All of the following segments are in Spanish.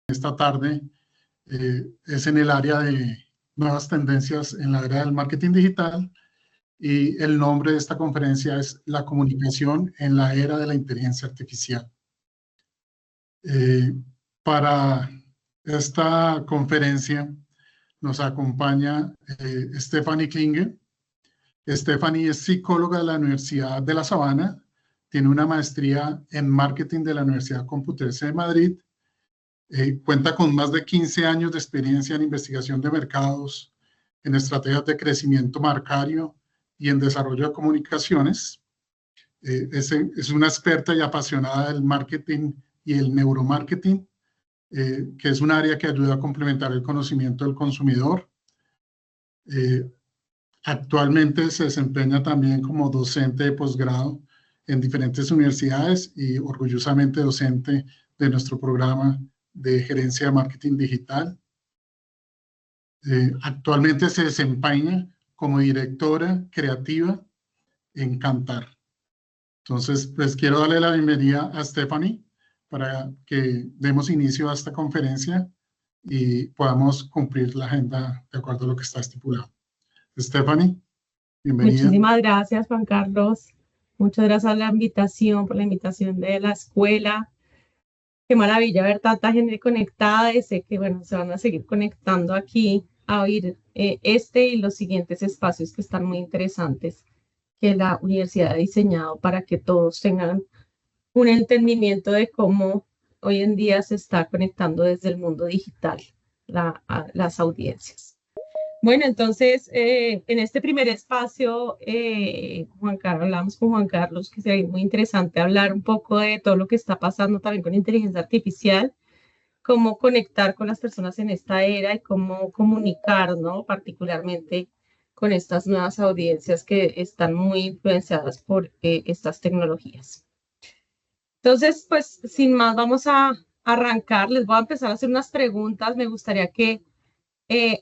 esta tarde es en el área de nuevas tendencias en la era del marketing digital, y el nombre de esta conferencia es La comunicación en la era de la inteligencia artificial. Para esta conferencia nos acompaña Stephanie Klinge. Stephanie es psicóloga de la Universidad de La Sabana, tiene una maestría en marketing de la Universidad Complutense de Madrid, cuenta con más de 15 años de experiencia en investigación de mercados, en estrategias de crecimiento marcario y en desarrollo de comunicaciones. Es una experta y apasionada del marketing y el neuromarketing, que es un área que ayuda a complementar el conocimiento del consumidor. Actualmente se desempeña también como docente de posgrado en diferentes universidades y orgullosamente docente de nuestro programa de gerencia de marketing digital. Actualmente se desempeña como directora creativa en Kantar. Entonces, pues quiero darle la bienvenida a Stephanie para que demos inicio a esta conferencia y podamos cumplir la agenda de acuerdo a lo que está estipulado. Stephanie, bienvenida. Muchísimas gracias, Juan Carlos. Muchas gracias por la invitación de la escuela. Qué maravilla ver tanta gente conectada y sé que, bueno, se van a seguir conectando aquí a oír este y los siguientes espacios que están muy interesantes que la universidad ha diseñado para que todos tengan un entendimiento de cómo hoy en día se está conectando desde el mundo digital las audiencias. Bueno, entonces, en este primer espacio, hablamos con Juan Carlos, que sería muy interesante hablar un poco de todo lo que está pasando también con inteligencia artificial, cómo conectar con las personas en esta era y cómo comunicar, ¿no? Particularmente con estas nuevas audiencias que están muy influenciadas por estas tecnologías. Entonces, pues, sin más, vamos a arrancar. Les voy a empezar a hacer unas preguntas. Me gustaría que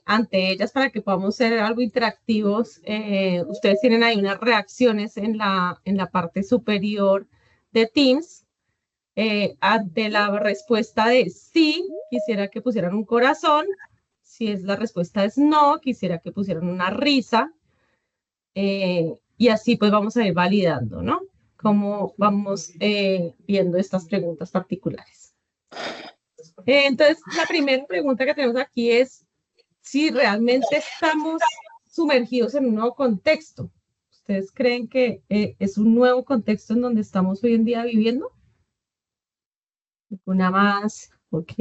ante ellas, para que podamos ser algo interactivos, ustedes tienen ahí unas reacciones en la parte superior de Teams. Ante la respuesta de sí, quisiera que pusieran un corazón. Si la respuesta es no, quisiera que pusieran una risa. Y así pues vamos a ir validando, ¿no? Cómo vamos viendo estas preguntas particulares. Entonces, la primera pregunta que tenemos aquí es si realmente estamos sumergidos en un nuevo contexto. ¿Ustedes creen que es un nuevo contexto en donde estamos hoy en día viviendo? Una más, ok.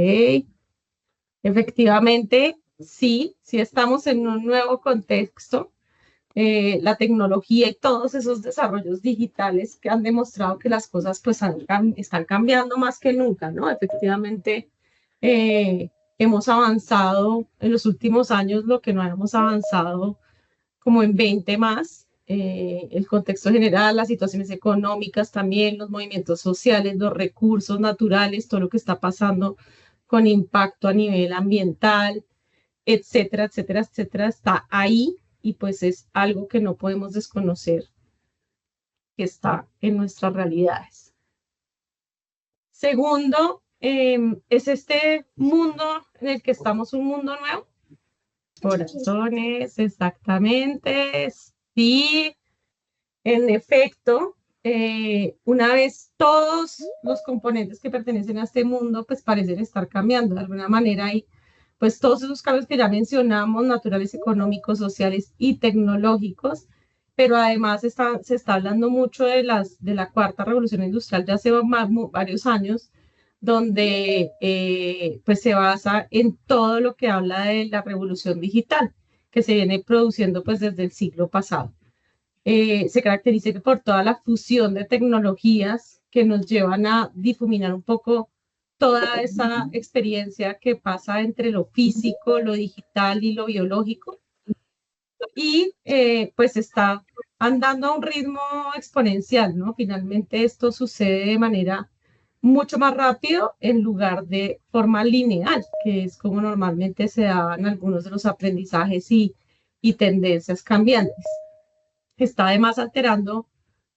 Efectivamente, sí estamos en un nuevo contexto. La tecnología y todos esos desarrollos digitales que han demostrado que las cosas pues están cambiando más que nunca, ¿no? Efectivamente, hemos avanzado en los últimos años lo que no hemos avanzado como en 20 más. El contexto general, las situaciones económicas también, los movimientos sociales, los recursos naturales, todo lo que está pasando con impacto a nivel ambiental, etcétera, etcétera, etcétera, está ahí y pues es algo que no podemos desconocer que está en nuestras realidades. Segundo, ¿es este mundo en el que estamos un mundo nuevo? Corazones, exactamente, sí. En efecto, una vez todos los componentes que pertenecen a este mundo pues parecen estar cambiando de alguna manera y pues todos esos cambios que ya mencionamos, naturales, económicos, sociales y tecnológicos, pero además se está hablando mucho de la cuarta revolución industrial de hace varios años, donde pues se basa en todo lo que habla de la revolución digital que se viene produciendo pues desde el siglo pasado. Se caracteriza por toda la fusión de tecnologías que nos llevan a difuminar un poco toda esa experiencia que pasa entre lo físico, lo digital y lo biológico. Y pues está andando a un ritmo exponencial, ¿no? Finalmente esto sucede de manera mucho más rápido en lugar de forma lineal, que es como normalmente se dan algunos de los aprendizajes y tendencias cambiantes. Está además alterando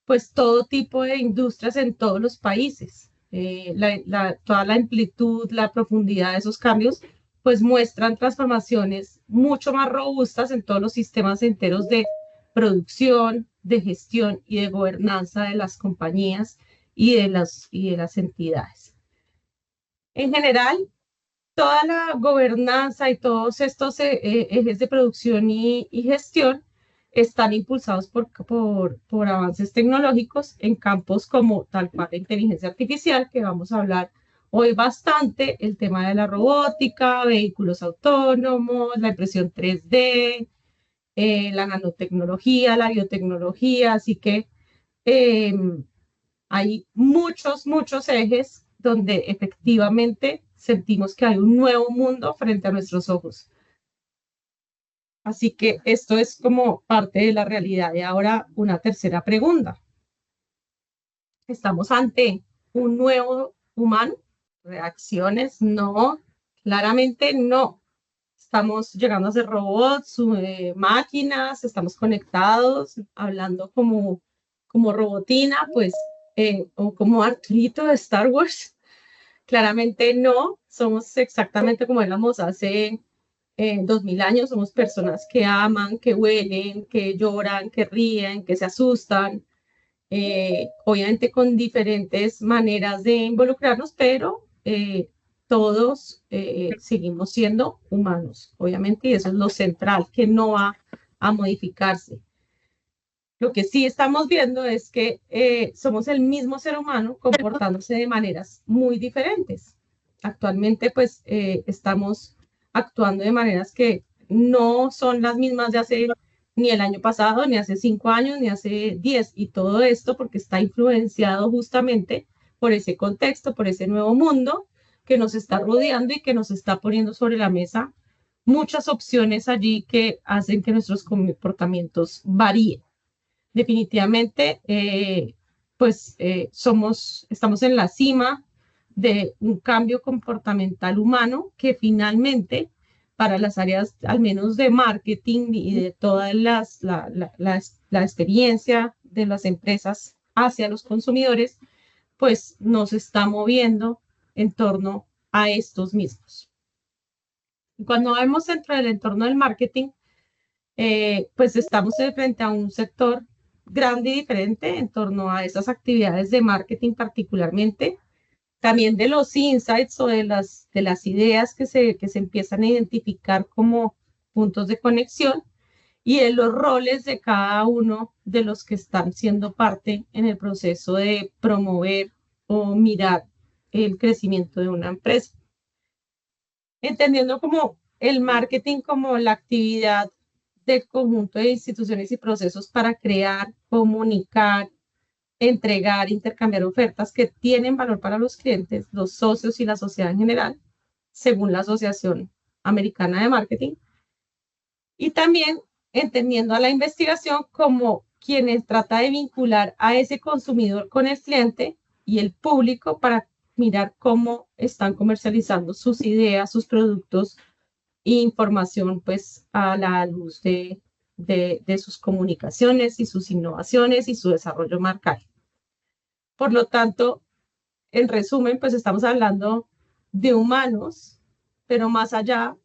pues todo tipo de industrias en todos los países. toda la amplitud, la profundidad de esos cambios, pues muestran transformaciones mucho más robustas en todos los sistemas enteros de producción, de gestión y de gobernanza de las compañías y de las entidades. En general, toda la gobernanza y todos estos ejes de producción y gestión están impulsados por avances tecnológicos en campos como tal cual la inteligencia artificial, que vamos a hablar hoy bastante, el tema de la robótica, vehículos autónomos, la impresión 3D, la nanotecnología, la biotecnología, así que eh, hay muchos ejes donde efectivamente sentimos que hay un nuevo mundo frente a nuestros ojos. Así que esto es como parte de la realidad. Y ahora una tercera pregunta. ¿Estamos ante un nuevo humano? ¿Reacciones? No, claramente no. Estamos llegando a ser robots, máquinas, estamos conectados, hablando como robotina, pues, o como Arturito de Star Wars. Claramente no, somos exactamente como éramos hace 2000 años, somos personas que aman, que huelen, que lloran, que ríen, que se asustan, obviamente con diferentes maneras de involucrarnos, pero todos seguimos siendo humanos, obviamente, y eso es lo central, que no va a modificarse. Lo que sí estamos viendo es que somos el mismo ser humano comportándose de maneras muy diferentes. Actualmente, pues, estamos actuando de maneras que no son las mismas de hace ni el año pasado, ni hace 5 años, ni hace 10. Y todo esto porque está influenciado justamente por ese contexto, por ese nuevo mundo que nos está rodeando y que nos está poniendo sobre la mesa muchas opciones allí que hacen que nuestros comportamientos varíen. Definitivamente, pues estamos en la cima de un cambio comportamental humano que finalmente para las áreas al menos de marketing y de toda la experiencia de las empresas hacia los consumidores, pues nos está moviendo en torno a estos mismos. Y cuando vemos dentro del entorno del marketing, pues estamos frente a un sector grande y diferente en torno a esas actividades de marketing particularmente, también de los insights o de las ideas que se empiezan a identificar como puntos de conexión y de los roles de cada uno de los que están siendo parte en el proceso de promover o mirar el crecimiento de una empresa. Entendiendo como el marketing como la actividad del conjunto de instituciones y procesos para crear, comunicar, entregar, intercambiar ofertas que tienen valor para los clientes, los socios y la sociedad en general, según la Asociación Americana de Marketing. Y también entendiendo a la investigación como quienes trata de vincular a ese consumidor con el cliente y el público para mirar cómo están comercializando sus ideas, sus productos e información, pues, a la luz de sus comunicaciones y sus innovaciones y su desarrollo marcal. Por lo tanto, en resumen, pues estamos hablando de humanos, pero más allá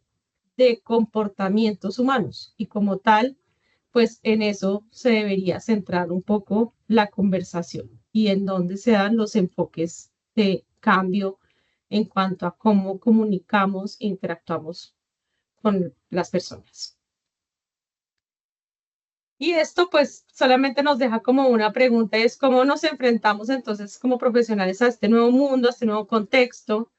de comportamientos humanos. Y como tal, pues en eso se debería centrar un poco la conversación y en dónde se dan los enfoques de cambio en cuanto a cómo comunicamos e interactuamos con las personas. Y esto pues solamente nos deja como una pregunta, es cómo nos enfrentamos entonces como profesionales a este nuevo mundo, a este nuevo contexto,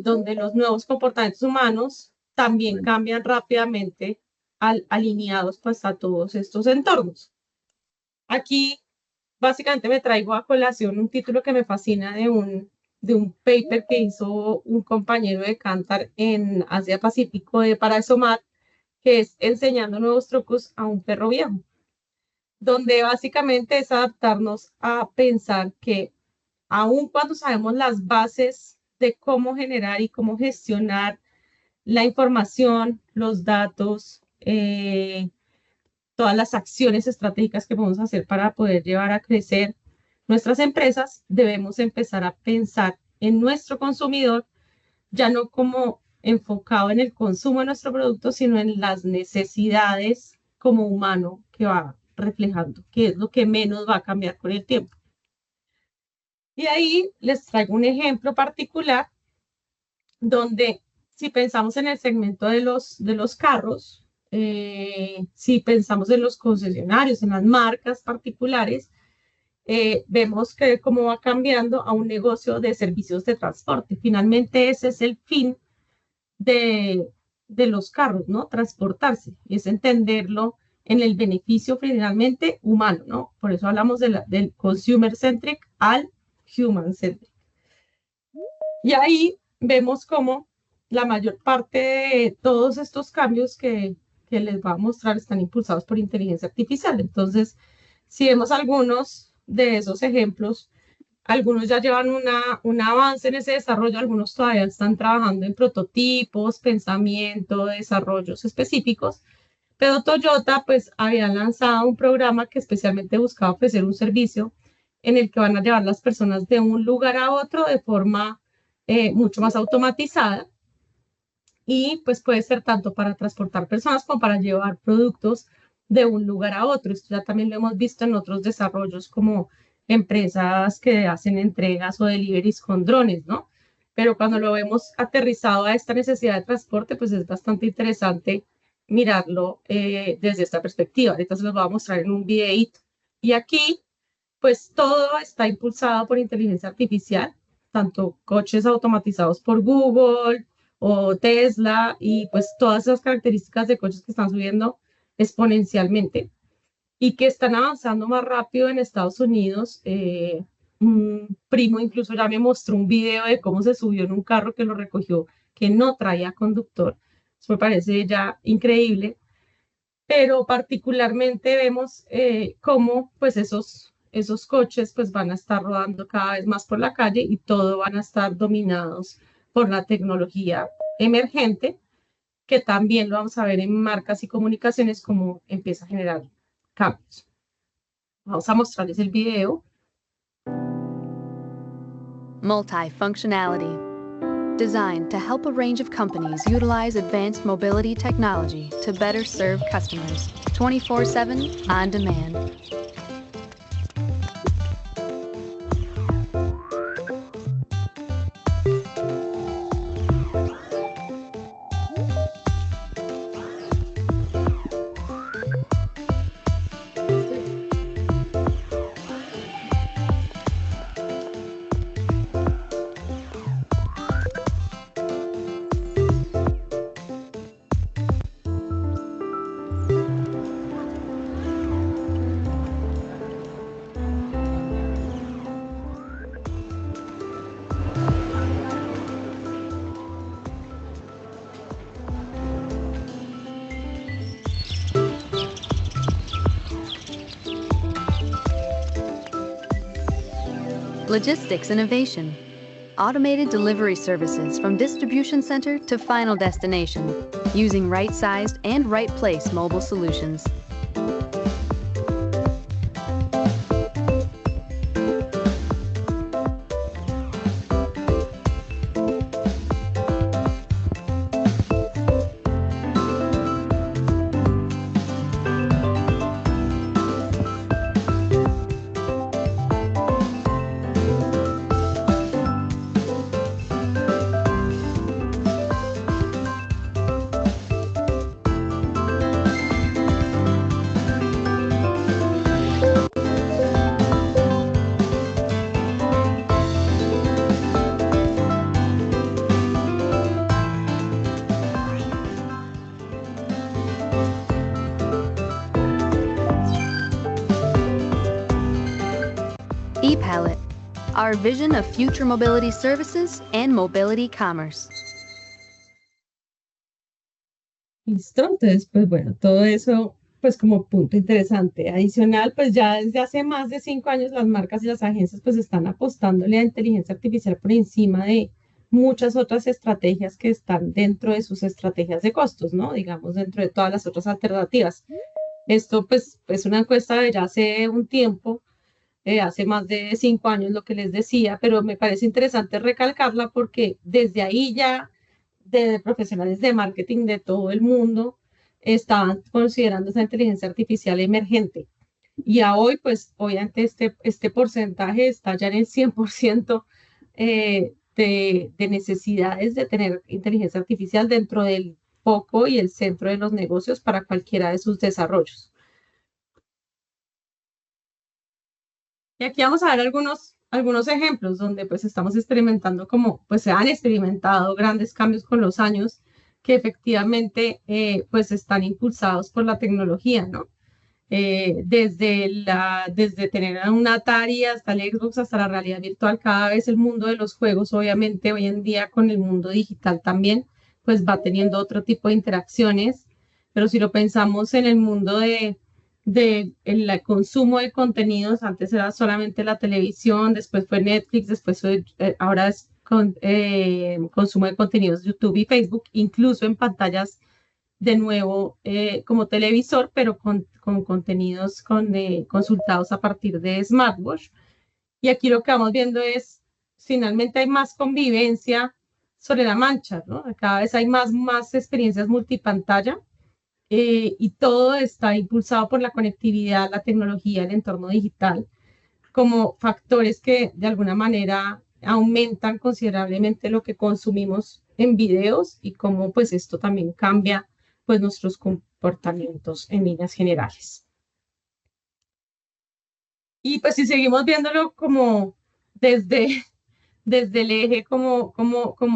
donde los nuevos comportamientos humanos también cambian rápidamente alineados pues a todos estos entornos. Aquí básicamente me traigo a colación un título que me fascina de un paper que hizo un compañero de Kantar en Asia Pacífico para ESOMAR, que es Enseñando nuevos trucos a un perro viejo, donde básicamente es adaptarnos a pensar que aun cuando sabemos las bases de cómo generar y cómo gestionar la información, los datos, todas las acciones estratégicas que podemos hacer para poder llevar a crecer nuestras empresas debemos empezar a pensar en nuestro consumidor, ya no como enfocado en el consumo de nuestro producto, sino en las necesidades como humano que va reflejando, que es lo que menos va a cambiar con el tiempo. Y ahí les traigo un ejemplo particular donde si pensamos en el segmento de los carros, si pensamos en los concesionarios, en las marcas particulares, vemos que cómo va cambiando a un negocio de servicios de transporte. Finalmente ese es el fin de los carros, ¿no? Transportarse, y es entenderlo en el beneficio finalmente humano, ¿no? Por eso hablamos del consumer centric al human centric. Y ahí vemos cómo la mayor parte de todos estos cambios que les va a mostrar están impulsados por inteligencia artificial. Entonces, si vemos algunos de esos ejemplos, algunos ya llevan un avance en ese desarrollo, algunos todavía están trabajando en prototipos, pensamiento, desarrollos específicos, pero Toyota pues había lanzado un programa que especialmente buscaba ofrecer un servicio en el que van a llevar las personas de un lugar a otro de forma mucho más automatizada, y pues puede ser tanto para transportar personas como para llevar productos de un lugar a otro. Esto ya también lo hemos visto en otros desarrollos como empresas que hacen entregas o deliveries con drones, ¿no? Pero cuando lo vemos aterrizado a esta necesidad de transporte, pues es bastante interesante mirarlo desde esta perspectiva. Ahorita se los voy a mostrar en un videíto. Y aquí, pues todo está impulsado por inteligencia artificial, tanto coches automatizados por Google o Tesla, y pues todas esas características de coches que están subiendo exponencialmente y que están avanzando más rápido en Estados Unidos. Un primo incluso ya me mostró un video de cómo se subió en un carro que lo recogió, que no traía conductor. Eso me parece ya increíble, pero particularmente vemos cómo pues esos coches pues van a estar rodando cada vez más por la calle y todo van a estar dominados por la tecnología emergente, que también lo vamos a ver en marcas y comunicaciones como empieza a generar cambios. Vamos a mostrarles el video. Multi-functionality. Designed to help a range of companies utilize advanced mobility technology to better serve customers 24/7 on demand. Logistics innovation. Automated delivery services from distribution center to final destination, using right-sized and right-place mobile solutions. ePallet, our vision of future mobility services and mobility commerce. Listo, entonces, pues bueno, todo eso, pues como punto interesante. Adicional, pues ya desde hace más de 5 años las marcas y las agencias pues están apostándole a inteligencia artificial por encima de muchas otras estrategias que están dentro de sus estrategias de costos, ¿no? Digamos, dentro de todas las otras alternativas. Esto pues es una encuesta de ya hace un tiempo hace más de 5 años, lo que les decía, pero me parece interesante recalcarla porque desde ahí ya, de profesionales de marketing de todo el mundo, estaban considerando esa inteligencia artificial emergente. Y a hoy, pues obviamente este porcentaje está ya en el 100% de necesidades de tener inteligencia artificial dentro del foco y el centro de los negocios para cualquiera de sus desarrollos. Y aquí vamos a ver algunos ejemplos donde pues estamos experimentando como pues se han experimentado grandes cambios con los años que efectivamente pues están impulsados por la tecnología, ¿no? Desde tener un Atari hasta el Xbox, hasta la realidad virtual, cada vez el mundo de los juegos, obviamente hoy en día con el mundo digital también, pues va teniendo otro tipo de interacciones, pero si lo pensamos en el mundo el consumo de contenidos, antes era solamente la televisión, después fue Netflix, después ahora es consumo de contenidos YouTube y Facebook, incluso en pantallas de nuevo como televisor, pero con contenidos consultados a partir de smartwatch. Y aquí lo que vamos viendo es, finalmente hay más convivencia sobre la mancha, ¿no? Cada vez hay más experiencias multipantalla y todo está impulsado por la conectividad, la tecnología, el entorno digital, como factores que de alguna manera aumentan considerablemente lo que consumimos en videos y cómo pues esto también cambia pues nuestros comportamientos en líneas generales. Y pues si seguimos viéndolo como desde el eje, cómo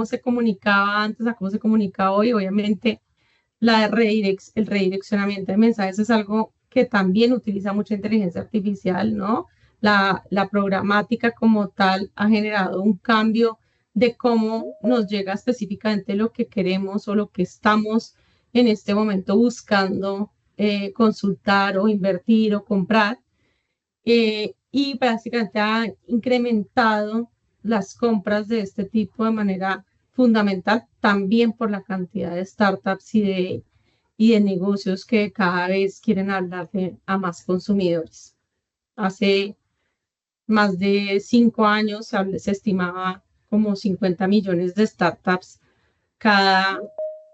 se comunicaba antes a cómo se comunica hoy, obviamente el redireccionamiento de mensajes es algo que también utiliza mucha inteligencia artificial, ¿no? La programática como tal ha generado un cambio de cómo nos llega específicamente lo que queremos o lo que estamos en este momento buscando consultar o invertir o comprar. Y básicamente ha incrementado las compras de este tipo de manera fundamental, también por la cantidad de startups y de negocios que cada vez quieren hablarle a más consumidores. Hace más de 5 años se estimaba como 50 millones de startups cada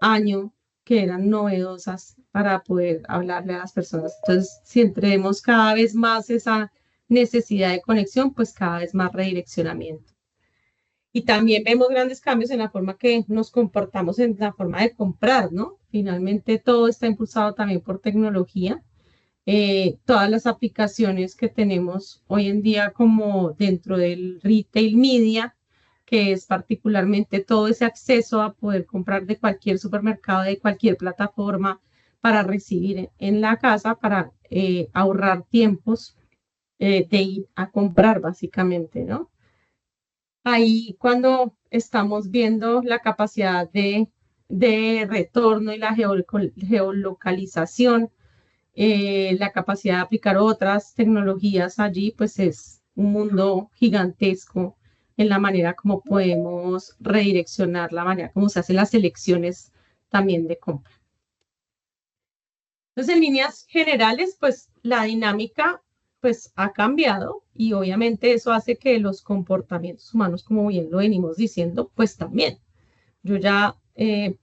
año que eran novedosas para poder hablarle a las personas. Entonces, si entremos cada vez más esa necesidad de conexión, pues cada vez más redireccionamiento. Y también vemos grandes cambios en la forma que nos comportamos, en la forma de comprar, ¿no? Finalmente todo está impulsado también por tecnología. Todas las aplicaciones que tenemos hoy en día como dentro del retail media, que es particularmente todo ese acceso a poder comprar de cualquier supermercado, de cualquier plataforma para recibir en la casa, para ahorrar tiempos de ir a comprar básicamente, ¿no? Ahí cuando estamos viendo la capacidad de retorno y la geolocalización, la capacidad de aplicar otras tecnologías allí, pues es un mundo gigantesco en la manera como podemos redireccionar, la manera como se hacen las elecciones también de compra. Entonces, en líneas generales, pues la dinámica pues ha cambiado y obviamente eso hace que los comportamientos humanos, como bien lo venimos diciendo, pues también. Yo ya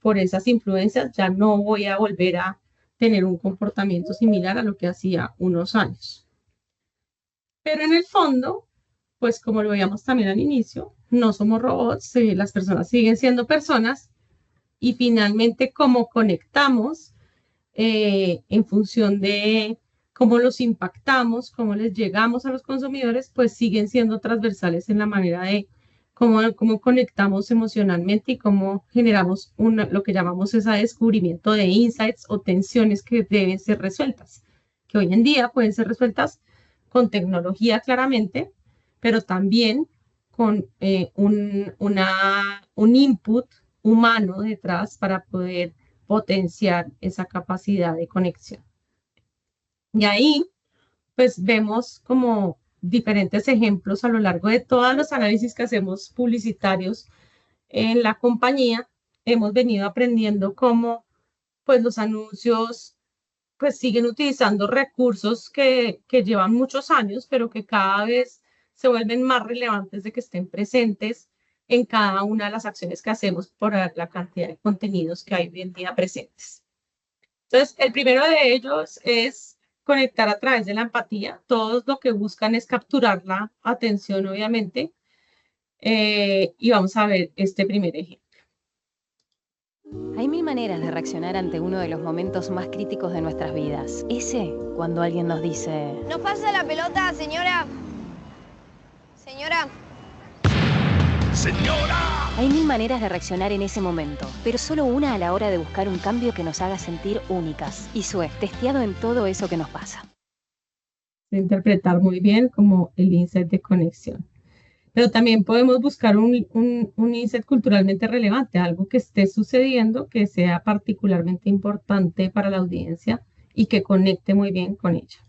por esas influencias ya no voy a volver a tener un comportamiento similar a lo que hacía unos años. Pero en el fondo, pues como lo veíamos también al inicio, no somos robots, las personas siguen siendo personas y finalmente cómo conectamos en función de cómo los impactamos, cómo les llegamos a los consumidores, pues siguen siendo transversales en la manera de cómo conectamos emocionalmente y cómo generamos lo que llamamos ese descubrimiento de insights o tensiones que deben ser resueltas, que hoy en día pueden ser resueltas con tecnología claramente, pero también con un input humano detrás para poder potenciar esa capacidad de conexión. Y ahí, pues vemos como diferentes ejemplos a lo largo de todos los análisis que hacemos publicitarios en la compañía. Hemos venido aprendiendo cómo, pues, los anuncios pues siguen utilizando recursos que llevan muchos años, pero que cada vez se vuelven más relevantes de que estén presentes en cada una de las acciones que hacemos por la cantidad de contenidos que hay hoy en día presentes. Entonces, el primero de ellos es conectar a través de la empatía. Todos lo que buscan es capturar la atención, obviamente. Y vamos a ver este primer ejemplo. Hay mil maneras de reaccionar ante uno de los momentos más críticos de nuestras vidas. Ese, cuando alguien nos dice... ¿Nos pasa la pelota, señora? Señora. ¡Señora! Hay mil maneras de reaccionar en ese momento, pero solo una a la hora de buscar un cambio que nos haga sentir únicas. Y Sue, testeado en todo eso que nos pasa. Interpretar muy bien como el insight de conexión. Pero también podemos buscar un insight culturalmente relevante, algo que esté sucediendo, que sea particularmente importante para la audiencia y que conecte muy bien con ella.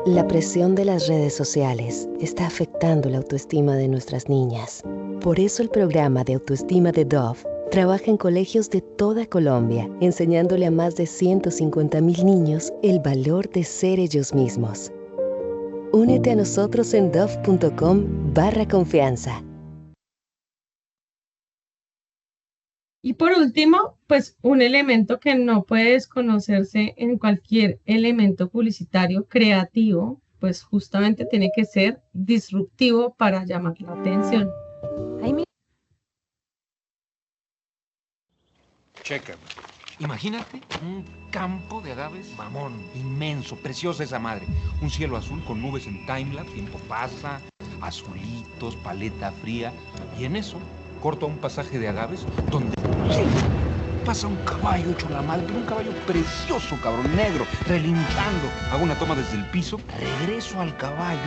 La presión de las redes sociales está afectando la autoestima de nuestras niñas. Por eso el programa de autoestima de Dove trabaja en colegios de toda Colombia, enseñándole a más de 150,000 niños el valor de ser ellos mismos. Únete a nosotros en dove.com/confianza. Y por último, pues un elemento que no puede desconocerse en cualquier elemento publicitario creativo, pues justamente tiene que ser disruptivo para llamar la atención. Checa. Imagínate un campo de agaves mamón, inmenso, preciosa esa madre. Un cielo azul con nubes en timelapse, tiempo pasa, azulitos, paleta fría. Y en eso corto a un pasaje de agaves donde pasa un caballo hecho la madre, pero un caballo precioso, cabrón, negro, relinchando. Hago una toma desde el piso, regreso al caballo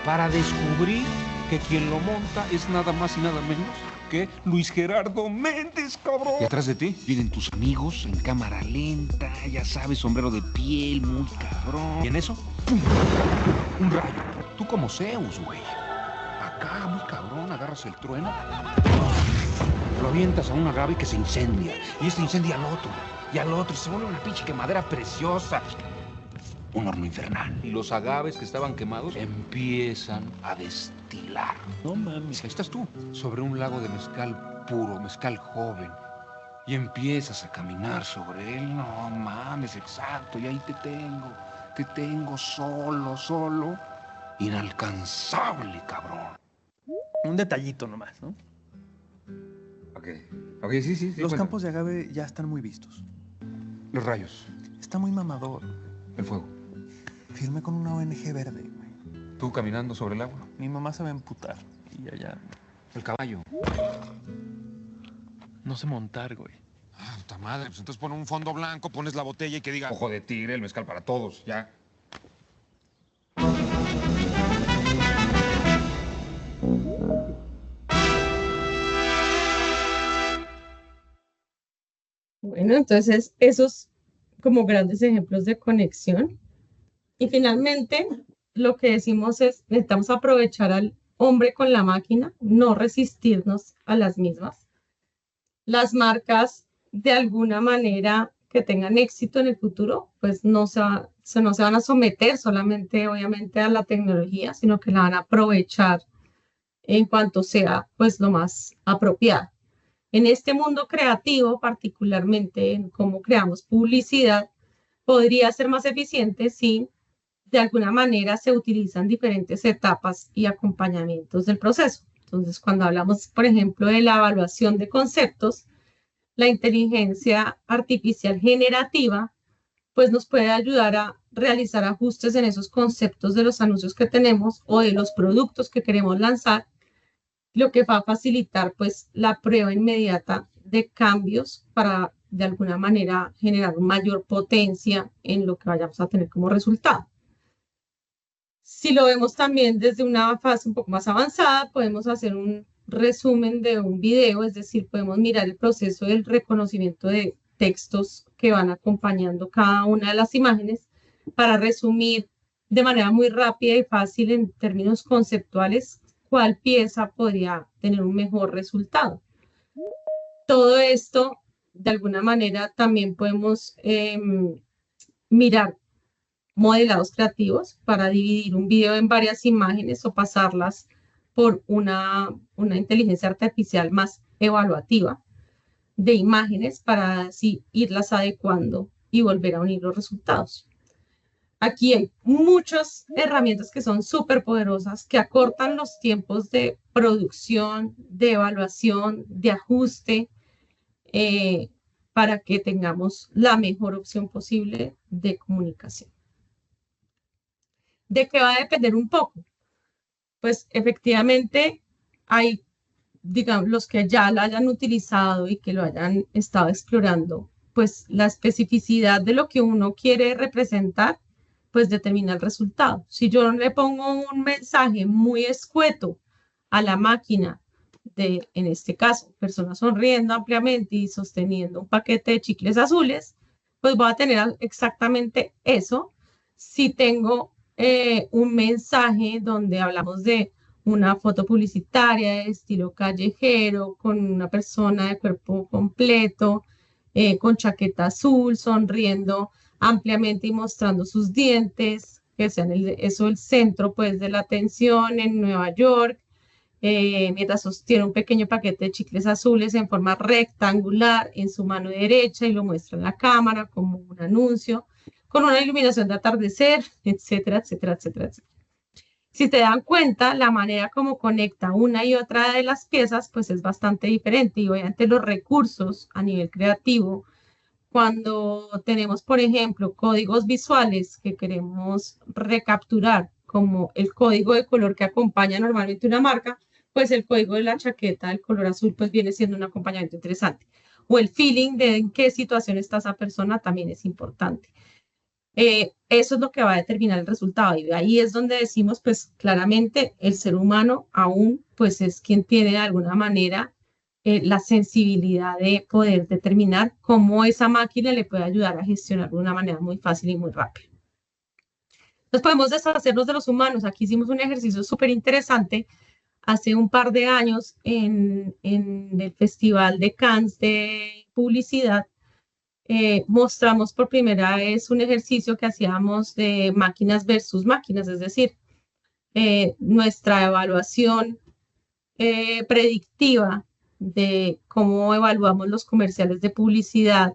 para descubrir que quien lo monta es nada más y nada menos que Luis Gerardo Méndez, cabrón. Y atrás de ti vienen tus amigos en cámara lenta, ya sabes, sombrero de piel, muy cabrón. Y en eso, ¡pum!, un rayo. Tú como Zeus, güey. Acá, muy cabrón, agarras el trueno, lo avientas a un agave que se incendia. Y este incendia al otro, y al otro, y se vuelve una pinche quemadera preciosa. Un horno infernal. Y los agaves que estaban quemados empiezan a destilar. No mames. Ahí estás tú, sobre un lago de mezcal puro, mezcal joven. Y empiezas a caminar sobre él. No mames, exacto. Y ahí te tengo solo. Inalcanzable, cabrón. Un detallito nomás, ¿no? Ok, sí. Los campos de agave ya están muy vistos. Los rayos. Está muy mamador. El fuego. Firmé con una ONG verde, güey. Tú caminando sobre el agua. Mi mamá se va a emputar. Y allá... El caballo. No sé montar, güey. Ah, puta madre. Pues entonces pon un fondo blanco, pones la botella y que diga... Ojo de tigre, el mezcal para todos, ya. Bueno, entonces esos como grandes ejemplos de conexión. Y finalmente, lo que decimos es, necesitamos aprovechar al hombre con la máquina, no resistirnos a las mismas. Las marcas, de alguna manera, que tengan éxito en el futuro, pues no se van a someter solamente, obviamente, a la tecnología, sino que la van a aprovechar en cuanto sea, pues, lo más apropiado. En este mundo creativo, particularmente en cómo creamos publicidad, podría ser más eficiente si de alguna manera se utilizan diferentes etapas y acompañamientos del proceso. Entonces, cuando hablamos, por ejemplo, de la evaluación de conceptos, la inteligencia artificial generativa, pues nos puede ayudar a realizar ajustes en esos conceptos de los anuncios que tenemos o de los productos que queremos lanzar, lo que va a facilitar pues la prueba inmediata de cambios para de alguna manera generar mayor potencia en lo que vayamos a tener como resultado. Si lo vemos también desde una fase un poco más avanzada, podemos hacer un resumen de un video, es decir, podemos mirar el proceso del reconocimiento de textos que van acompañando cada una de las imágenes para resumir de manera muy rápida y fácil en términos conceptuales cuál pieza podría tener un mejor resultado. Todo esto, de alguna manera, también podemos mirar modelados creativos para dividir un video en varias imágenes o pasarlas por una inteligencia artificial más evaluativa de imágenes para así irlas adecuando y volver a unir los resultados. Aquí hay muchas herramientas que son súper poderosas, que acortan los tiempos de producción, de evaluación, de ajuste, para que tengamos la mejor opción posible de comunicación. ¿De qué va a depender un poco? Pues efectivamente hay, digamos, los que ya lo hayan utilizado y que lo hayan estado explorando, pues la especificidad de lo que uno quiere representar, pues determina el resultado. Si yo le pongo un mensaje muy escueto a la máquina, en este caso, personas sonriendo ampliamente y sosteniendo un paquete de chicles azules, pues voy a tener exactamente eso. Si tengo un mensaje donde hablamos de una foto publicitaria de estilo callejero, con una persona de cuerpo completo, con chaqueta azul, sonriendo ampliamente y mostrando sus dientes, que sean eso el centro pues de la atención en Nueva York, mientras sostiene un pequeño paquete de chicles azules en forma rectangular en su mano derecha y lo muestra en la cámara como un anuncio, con una iluminación de atardecer, etcétera, etcétera, etcétera, etcétera. Si te dan cuenta, la manera como conecta una y otra de las piezas, pues es bastante diferente. Y obviamente los recursos a nivel creativo, cuando tenemos, por ejemplo, códigos visuales que queremos recapturar, como el código de color que acompaña normalmente una marca, pues el código de la chaqueta del color azul, pues viene siendo un acompañamiento interesante. O el feeling de en qué situación está esa persona también es importante. Eso es lo que va a determinar el resultado y ahí es donde decimos pues claramente el ser humano aún pues es quien tiene de alguna manera la sensibilidad de poder determinar cómo esa máquina le puede ayudar a gestionar de una manera muy fácil y muy rápida. Entonces podemos deshacernos de los humanos. Aquí hicimos un ejercicio súper interesante hace un par de años en el Festival de Cannes de Publicidad. Mostramos por primera vez un ejercicio que hacíamos de máquinas versus máquinas, es decir, nuestra evaluación predictiva de cómo evaluamos los comerciales de publicidad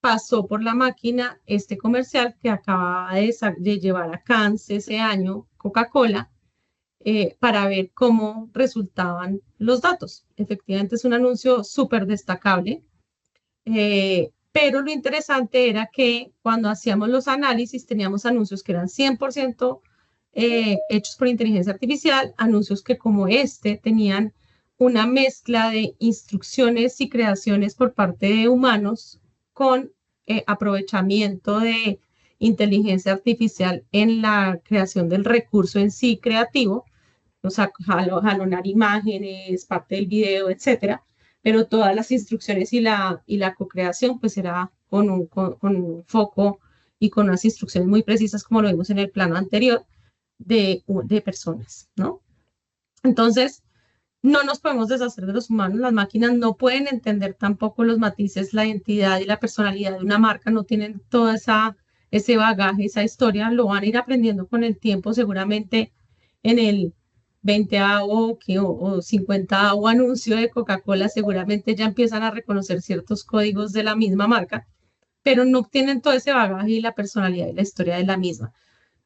pasó por la máquina este comercial que acababa de llevar a Cannes ese año Coca-Cola para ver cómo resultaban los datos. Efectivamente es un anuncio súper destacable. Pero lo interesante era que cuando hacíamos los análisis teníamos anuncios que eran 100% hechos por inteligencia artificial, anuncios que como este tenían una mezcla de instrucciones y creaciones por parte de humanos con aprovechamiento de inteligencia artificial en la creación del recurso en sí creativo, o sea, jalonar imágenes, parte del video, etcétera. Pero todas las instrucciones y la co-creación pues era con un foco y con unas instrucciones muy precisas como lo vimos en el plano anterior de personas, ¿no? Entonces, no nos podemos deshacer de los humanos, las máquinas no pueden entender tampoco los matices, la identidad y la personalidad de una marca, no tienen todo ese bagaje, esa historia, lo van a ir aprendiendo con el tiempo, seguramente en el 20avo o 50avo anuncio de Coca-Cola seguramente ya empiezan a reconocer ciertos códigos de la misma marca, pero no tienen todo ese bagaje y la personalidad y la historia de la misma.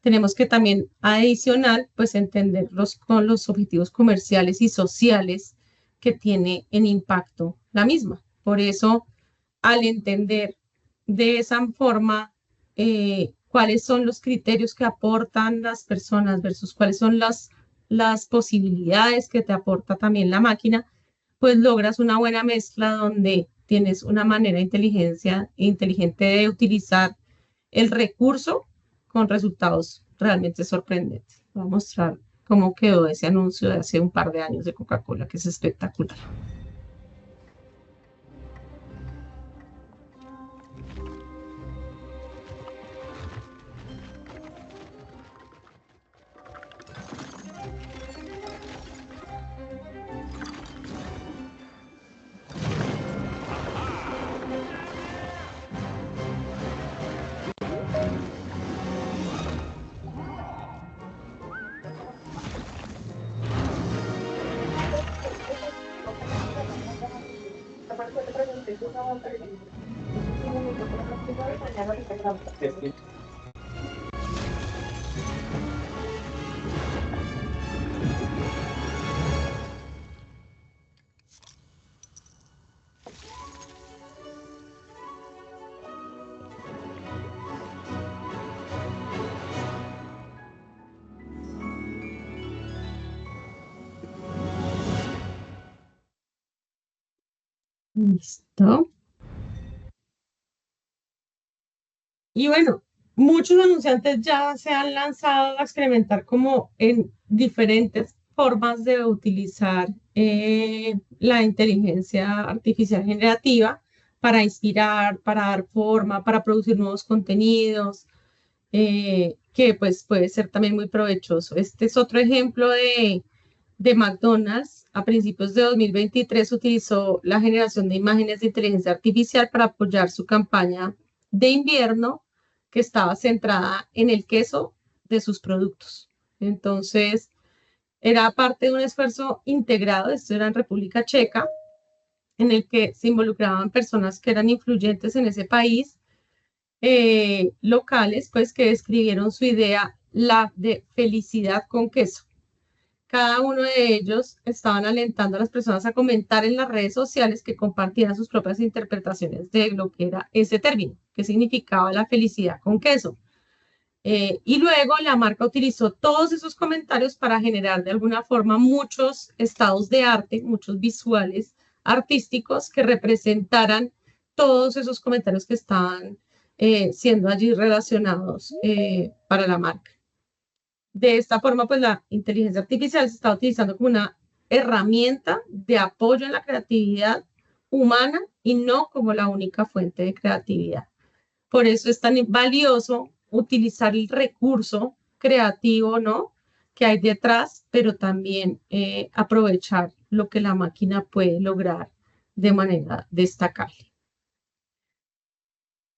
Tenemos que también adicional, pues entenderlos con los objetivos comerciales y sociales que tiene en impacto la misma. Por eso, al entender de esa forma cuáles son los criterios que aportan las personas versus cuáles son las posibilidades que te aporta también la máquina, pues logras una buena mezcla donde tienes una manera inteligente de utilizar el recurso con resultados realmente sorprendentes. Voy a mostrar cómo quedó ese anuncio de hace un par de años de Coca-Cola, que es espectacular. Listo. Y bueno, muchos anunciantes ya se han lanzado a experimentar como en diferentes formas de utilizar la inteligencia artificial generativa para inspirar, para dar forma, para producir nuevos contenidos, que pues puede ser también muy provechoso. Este es otro ejemplo de McDonald's. A principios de 2023 utilizó la generación de imágenes de inteligencia artificial para apoyar su campaña de invierno que estaba centrada en el queso de sus productos. Entonces, era parte de un esfuerzo integrado, esto era en República Checa, en el que se involucraban personas que eran influyentes en ese país, locales, pues que describieron su idea, la de felicidad con queso. Cada uno de ellos estaban alentando a las personas a comentar en las redes sociales que compartieran sus propias interpretaciones de lo que era ese término, que significaba la felicidad con queso. Y luego la marca utilizó todos esos comentarios para generar de alguna forma muchos estados de arte, muchos visuales artísticos que representaran todos esos comentarios que estaban siendo allí relacionados para la marca. De esta forma, pues la inteligencia artificial se está utilizando como una herramienta de apoyo en la creatividad humana y no como la única fuente de creatividad. Por eso es tan valioso utilizar el recurso creativo, ¿no?, que hay detrás, pero también aprovechar lo que la máquina puede lograr de manera destacable.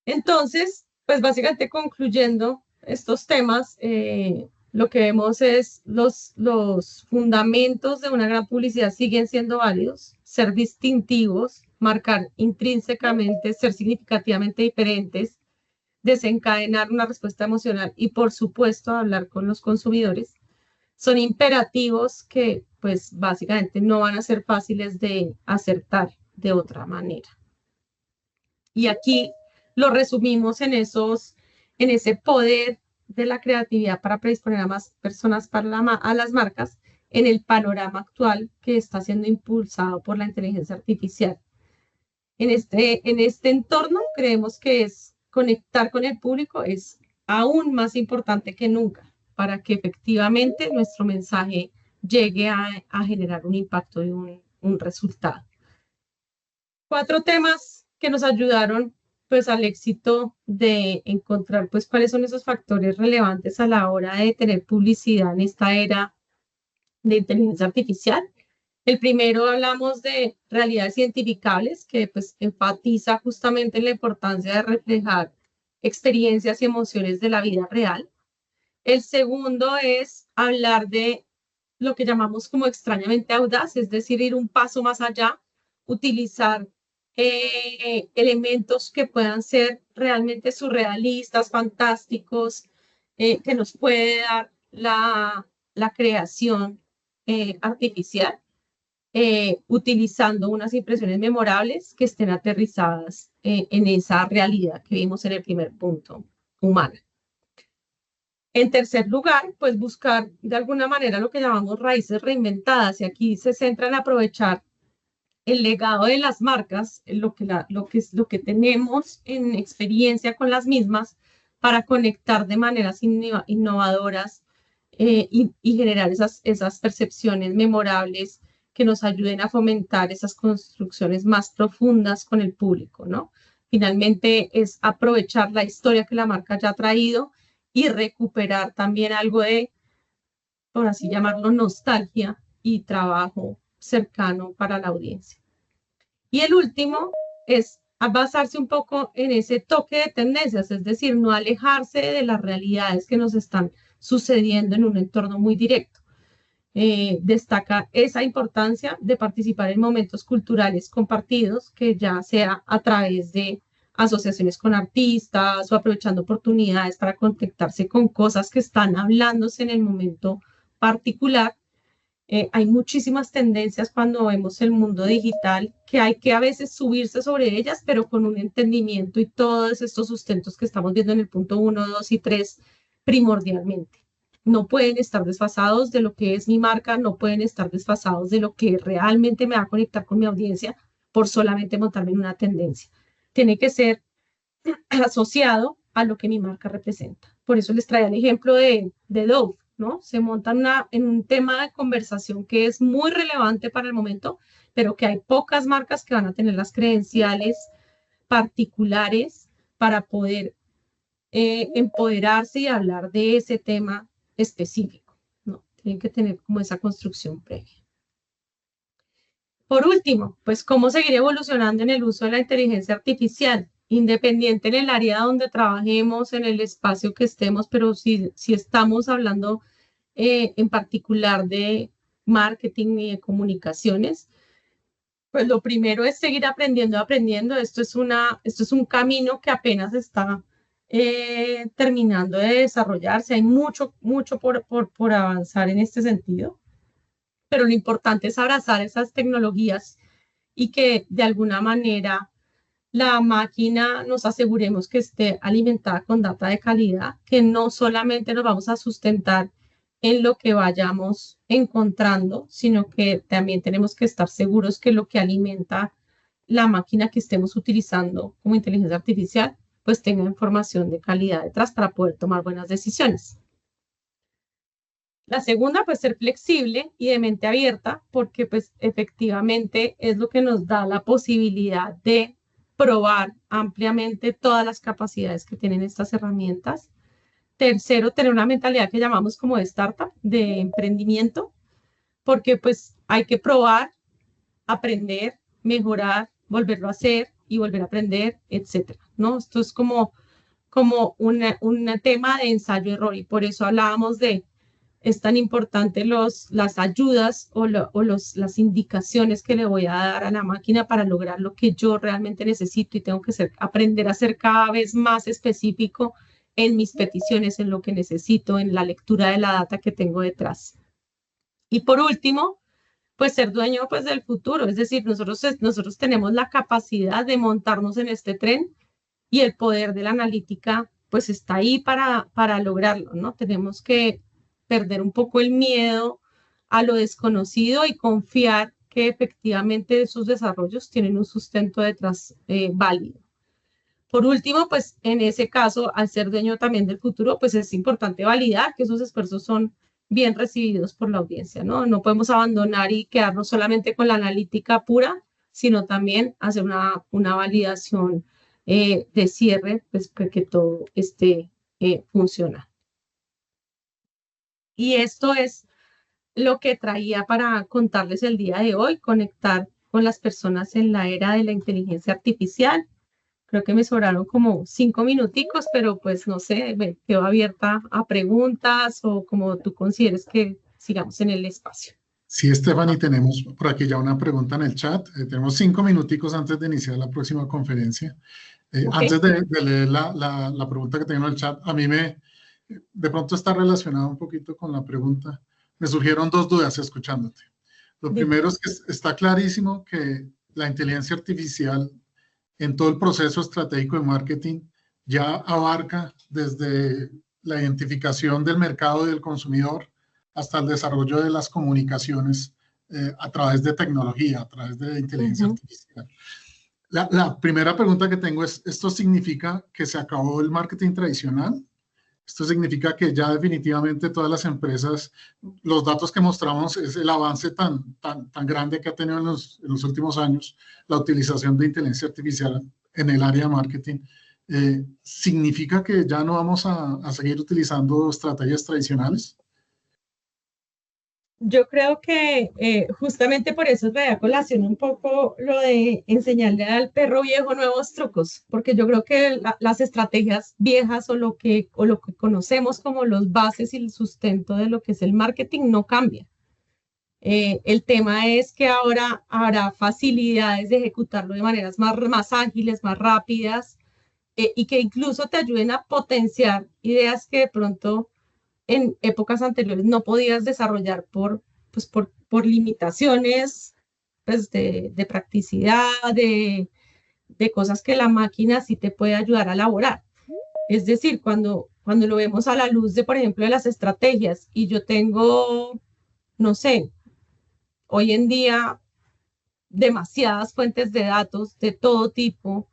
Entonces, pues básicamente concluyendo estos temas, lo que vemos es los fundamentos de una gran publicidad siguen siendo válidos, ser distintivos, marcar intrínsecamente, ser significativamente diferentes, desencadenar una respuesta emocional y, por supuesto, hablar con los consumidores. Son imperativos que, pues, básicamente no van a ser fáciles de acertar de otra manera. Y aquí lo resumimos en ese poder de la creatividad para predisponer a más personas a las marcas en el panorama actual que está siendo impulsado por la inteligencia artificial. En este entorno creemos que conectar con el público es aún más importante que nunca para que efectivamente nuestro mensaje llegue a generar un impacto y un resultado. 4 temas que nos ayudaron pues al éxito de encontrar pues cuáles son esos factores relevantes a la hora de tener publicidad en esta era de inteligencia artificial. El primero hablamos de realidades identificables, que pues enfatiza justamente en la importancia de reflejar experiencias y emociones de la vida real. El segundo es hablar de lo que llamamos como extrañamente audaz, es decir, ir un paso más allá, utilizar elementos que puedan ser realmente surrealistas, fantásticos, que nos puede dar la creación artificial, utilizando unas impresiones memorables que estén aterrizadas en esa realidad que vimos en el primer punto, humana. En tercer lugar, pues buscar de alguna manera lo que llamamos raíces reinventadas, y aquí se centra en aprovechar el legado de las marcas, lo que tenemos en experiencia con las mismas, para conectar de maneras innovadoras y generar esas percepciones memorables que nos ayuden a fomentar esas construcciones más profundas con el público, ¿no? Finalmente es aprovechar la historia que la marca ya ha traído y recuperar también algo de, por así llamarlo, nostalgia y trabajo cercano para la audiencia. Y el último es basarse un poco en ese toque de tendencias, es decir, no alejarse de las realidades que nos están sucediendo en un entorno muy directo. Destaca esa importancia de participar en momentos culturales compartidos, que ya sea a través de asociaciones con artistas o aprovechando oportunidades para conectarse con cosas que están hablándose en el momento particular. Hay muchísimas tendencias cuando vemos el mundo digital que hay que a veces subirse sobre ellas, pero con un entendimiento y todos estos sustentos que estamos viendo en el punto 1, 2 y 3 primordialmente. No pueden estar desfasados de lo que es mi marca, no pueden estar desfasados de lo que realmente me va a conectar con mi audiencia por solamente montarme en una tendencia. Tiene que ser asociado a lo que mi marca representa. Por eso les traía el ejemplo de Dove, ¿no? Se montan en un tema de conversación que es muy relevante para el momento, pero que hay pocas marcas que van a tener las credenciales particulares para poder empoderarse y hablar de ese tema específico, ¿no? Tienen que tener como esa construcción previa. Por último, pues cómo seguir evolucionando en el uso de la inteligencia artificial, independiente en el área donde trabajemos, en el espacio que estemos, pero si estamos hablando en particular de marketing y de comunicaciones, pues lo primero es seguir aprendiendo. Esto es un camino que apenas está terminando de desarrollarse. Hay mucho por avanzar en este sentido, pero lo importante es abrazar esas tecnologías y que de alguna manera la máquina nos aseguremos que esté alimentada con data de calidad, que no solamente nos vamos a sustentar en lo que vayamos encontrando, sino que también tenemos que estar seguros que lo que alimenta la máquina que estemos utilizando como inteligencia artificial, pues tenga información de calidad detrás para poder tomar buenas decisiones. La segunda, pues ser flexible y de mente abierta, porque pues efectivamente es lo que nos da la posibilidad de probar ampliamente todas las capacidades que tienen estas herramientas. Tercero, tener una mentalidad que llamamos como de startup, de emprendimiento, porque pues hay que probar, aprender, mejorar, volverlo a hacer y volver a aprender, etcétera, ¿no? Esto es como un tema de ensayo-error y por eso hablábamos de es tan importante las ayudas o las indicaciones que le voy a dar a la máquina para lograr lo que yo realmente necesito y tengo que aprender a ser cada vez más específico en mis peticiones, en lo que necesito, en la lectura de la data que tengo detrás. Y por último, pues ser dueño pues, del futuro, es decir, nosotros tenemos la capacidad de montarnos en este tren y el poder de la analítica pues está ahí para lograrlo, ¿no? Tenemos que perder un poco el miedo a lo desconocido y confiar que efectivamente sus desarrollos tienen un sustento detrás válido. Por último, pues en ese caso, al ser dueño también del futuro, pues es importante validar que esos esfuerzos son bien recibidos por la audiencia, ¿no? No podemos abandonar y quedarnos solamente con la analítica pura, sino también hacer una validación de cierre, pues para que todo esté funcionando. Y esto es lo que traía para contarles el día de hoy, conectar con las personas en la era de la inteligencia artificial. Creo que me sobraron como 5 minuticos, pero pues no sé, me quedo abierta a preguntas o como tú consideres que sigamos en el espacio. Sí, Stephanie, tenemos por aquí ya una pregunta en el chat. Tenemos 5 minuticos antes de iniciar la próxima conferencia. Okay. Antes de leer la pregunta que tengo en el chat, a mí de pronto está relacionado un poquito con la pregunta. Me surgieron 2 dudas escuchándote. Lo primero es que está clarísimo que la inteligencia artificial en todo el proceso estratégico de marketing ya abarca desde la identificación del mercado y del consumidor hasta el desarrollo de las comunicaciones a través de tecnología, a través de inteligencia artificial. La primera pregunta que tengo es, ¿esto significa que se acabó el marketing tradicional? Esto significa que ya definitivamente todas las empresas, los datos que mostramos es el avance tan grande que ha tenido en los últimos años, la utilización de inteligencia artificial en el área de marketing, ¿significa que ya no vamos a seguir utilizando estrategias tradicionales? Yo creo que justamente por eso trae a colación un poco lo de enseñarle al perro viejo nuevos trucos, porque yo creo que las estrategias viejas o lo que conocemos como los bases y el sustento de lo que es el marketing no cambia. El tema es que ahora habrá facilidades de ejecutarlo de maneras más ágiles, más rápidas, y que incluso te ayuden a potenciar ideas que de pronto en épocas anteriores no podías desarrollar por limitaciones pues, de practicidad, de cosas que la máquina sí te puede ayudar a elaborar. Es decir, cuando lo vemos a la luz de, por ejemplo, de las estrategias, y yo tengo, no sé, hoy en día demasiadas fuentes de datos de todo tipo,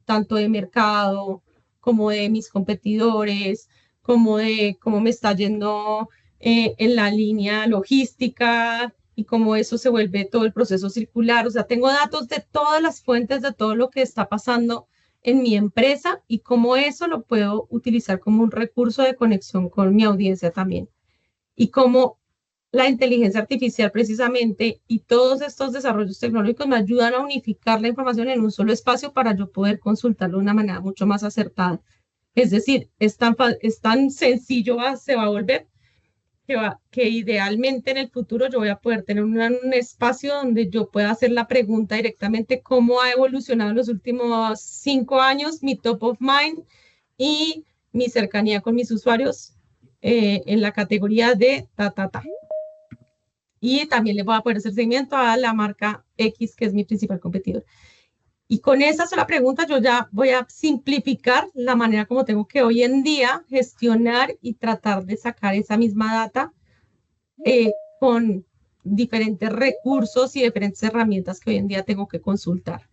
tanto de mercado como de mis competidores, como de cómo me está yendo en la línea logística y cómo eso se vuelve todo el proceso circular. O sea, tengo datos de todas las fuentes de todo lo que está pasando en mi empresa y cómo eso lo puedo utilizar como un recurso de conexión con mi audiencia también. Y cómo la inteligencia artificial precisamente y todos estos desarrollos tecnológicos me ayudan a unificar la información en un solo espacio para yo poder consultarlo de una manera mucho más acertada. Es decir, es tan sencillo se va a volver que idealmente en el futuro yo voy a poder tener un espacio donde yo pueda hacer la pregunta directamente cómo ha evolucionado en los últimos 5 años mi top of mind y mi cercanía con mis usuarios en la categoría de ta. Y también le voy a poder hacer seguimiento a la marca X, que es mi principal competidor. Y con esa sola pregunta yo ya voy a simplificar la manera como tengo que hoy en día gestionar y tratar de sacar esa misma data con diferentes recursos y diferentes herramientas que hoy en día tengo que consultar.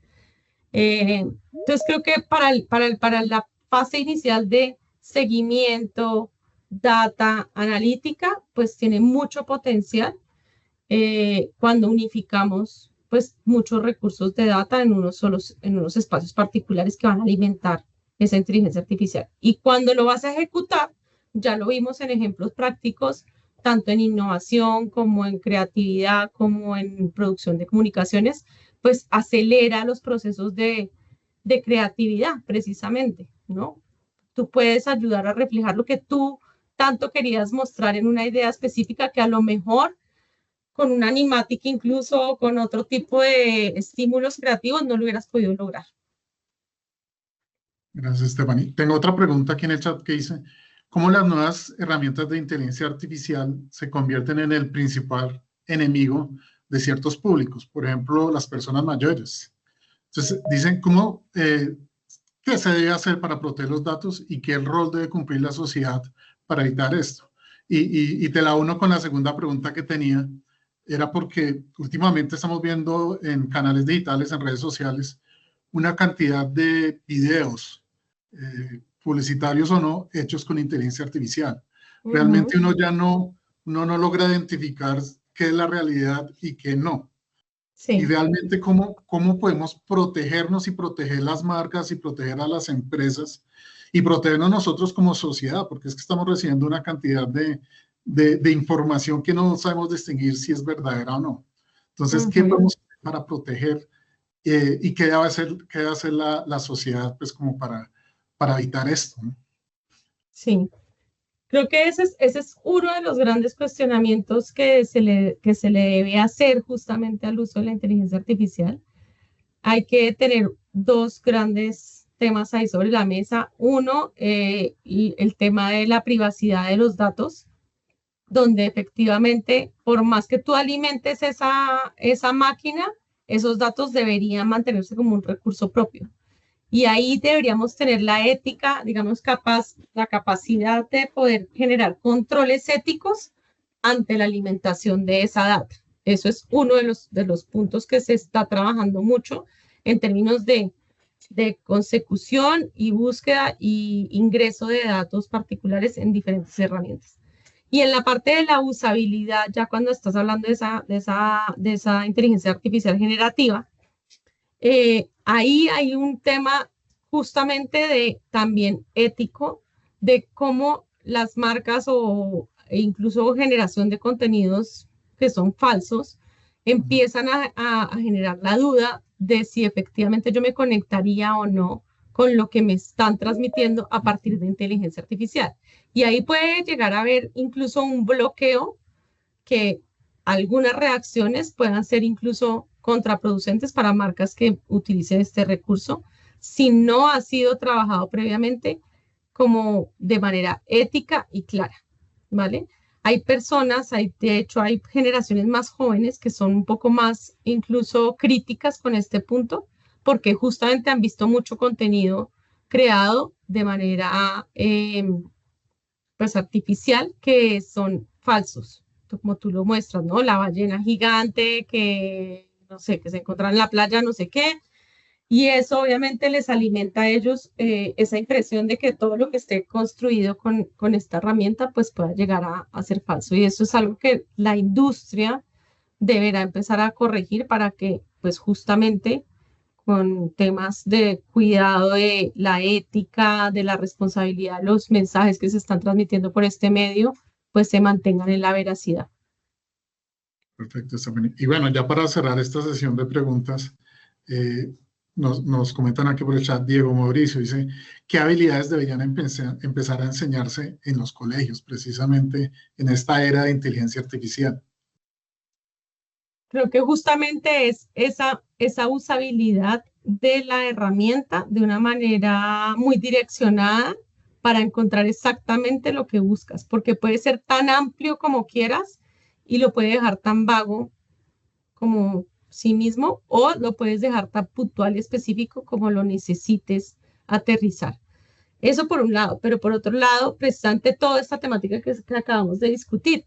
Entonces creo que para la fase inicial de seguimiento, data, analítica, pues tiene mucho potencial cuando unificamos pues muchos recursos de data en unos espacios particulares que van a alimentar esa inteligencia artificial. Y cuando lo vas a ejecutar, ya lo vimos en ejemplos prácticos, tanto en innovación como en creatividad, como en producción de comunicaciones, pues acelera los procesos de creatividad precisamente, ¿no? Tú puedes ayudar a reflejar lo que tú tanto querías mostrar en una idea específica que a lo mejor con una animática incluso, con otro tipo de estímulos creativos, no lo hubieras podido lograr. Gracias, Stephanie. Tengo otra pregunta aquí en el chat que dice, ¿cómo las nuevas herramientas de inteligencia artificial se convierten en el principal enemigo de ciertos públicos? Por ejemplo, las personas mayores. Entonces, dicen, ¿qué se debe hacer para proteger los datos y qué rol debe cumplir la sociedad para evitar esto? Y te la uno con la segunda pregunta que tenía, era porque últimamente estamos viendo en canales digitales, en redes sociales, una cantidad de videos, publicitarios o no, hechos con inteligencia artificial. Realmente uno ya no logra identificar qué es la realidad y qué no. Sí. Y realmente cómo podemos protegernos y proteger las marcas y proteger a las empresas y protegernos nosotros como sociedad, porque es que estamos recibiendo una cantidad de información que no sabemos distinguir si es verdadera o no. Entonces, ¿qué podemos hacer para proteger y qué debe hacer la sociedad pues como para evitar esto, ¿no? Sí, creo que ese es uno de los grandes cuestionamientos que se le debe hacer justamente al uso de la inteligencia artificial. Hay que tener dos grandes temas ahí sobre la mesa. Uno, el tema de la privacidad de los datos, donde efectivamente, por más que tú alimentes esa máquina, esos datos deberían mantenerse como un recurso propio. Y ahí deberíamos tener la ética, digamos, la capacidad de poder generar controles éticos ante la alimentación de esa data. Eso es uno de los puntos que se está trabajando mucho en términos de de consecución y búsqueda y ingreso de datos particulares en diferentes herramientas. Y en la parte de la usabilidad, ya cuando estás hablando de esa inteligencia artificial generativa, ahí hay un tema justamente de también ético, de cómo las marcas e incluso generación de contenidos que son falsos empiezan a generar la duda de si efectivamente yo me conectaría o no con lo que me están transmitiendo a partir de inteligencia artificial. Y ahí puede llegar a haber incluso un bloqueo, que algunas reacciones puedan ser incluso contraproducentes para marcas que utilicen este recurso si no ha sido trabajado previamente como de manera ética y clara, ¿vale? Hay personas, de hecho hay generaciones más jóvenes que son un poco más incluso críticas con este punto, porque justamente han visto mucho contenido creado de manera pues artificial, que son falsos, como tú lo muestras, ¿no? La ballena gigante que, no sé, que se encontraba en la playa, no sé qué, y eso obviamente les alimenta a ellos esa impresión de que todo lo que esté construido con esta herramienta pues pueda llegar a ser falso. Y eso es algo que la industria deberá empezar a corregir para que pues justamente con temas de cuidado de la ética, de la responsabilidad, los mensajes que se están transmitiendo por este medio, pues se mantengan en la veracidad. Perfecto, Stephanie. Y bueno, ya para cerrar esta sesión de preguntas, nos comentan aquí por el chat, Diego Mauricio dice, ¿qué habilidades deberían empezar a enseñarse en los colegios, precisamente en esta era de inteligencia artificial? Creo que justamente es esa usabilidad de la herramienta de una manera muy direccionada para encontrar exactamente lo que buscas, porque puede ser tan amplio como quieras y lo puede dejar tan vago como sí mismo, o lo puedes dejar tan puntual y específico como lo necesites aterrizar. Eso por un lado, pero por otro lado, precisamente toda esta temática que acabamos de discutir,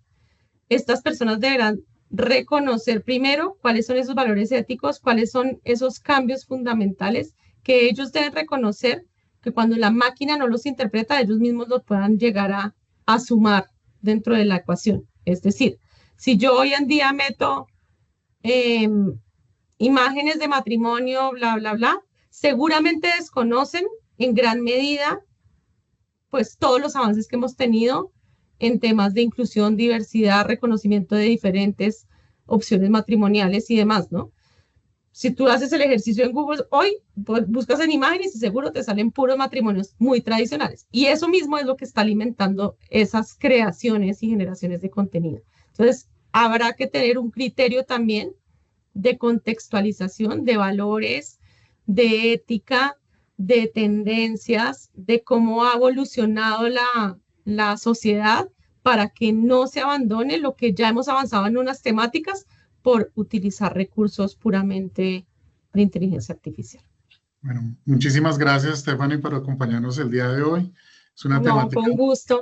estas personas deberán reconocer primero cuáles son esos valores éticos, cuáles son esos cambios fundamentales que ellos deben reconocer, que cuando la máquina no los interpreta, ellos mismos los puedan llegar a sumar dentro de la ecuación. Es decir, si yo hoy en día meto imágenes de matrimonio, bla, bla, bla, seguramente desconocen en gran medida pues todos los avances que hemos tenido en temas de inclusión, diversidad, reconocimiento de diferentes opciones matrimoniales y demás, ¿no? Si tú haces el ejercicio en Google hoy, pues buscas en imágenes y seguro te salen puros matrimonios muy tradicionales. Y eso mismo es lo que está alimentando esas creaciones y generaciones de contenido. Entonces, habrá que tener un criterio también de contextualización, de valores, de ética, de tendencias, de cómo ha evolucionado la sociedad para que no se abandone lo que ya hemos avanzado en unas temáticas por utilizar recursos puramente de inteligencia artificial. Bueno, muchísimas gracias, Stephanie, por acompañarnos el día de hoy. Es una temática con gusto.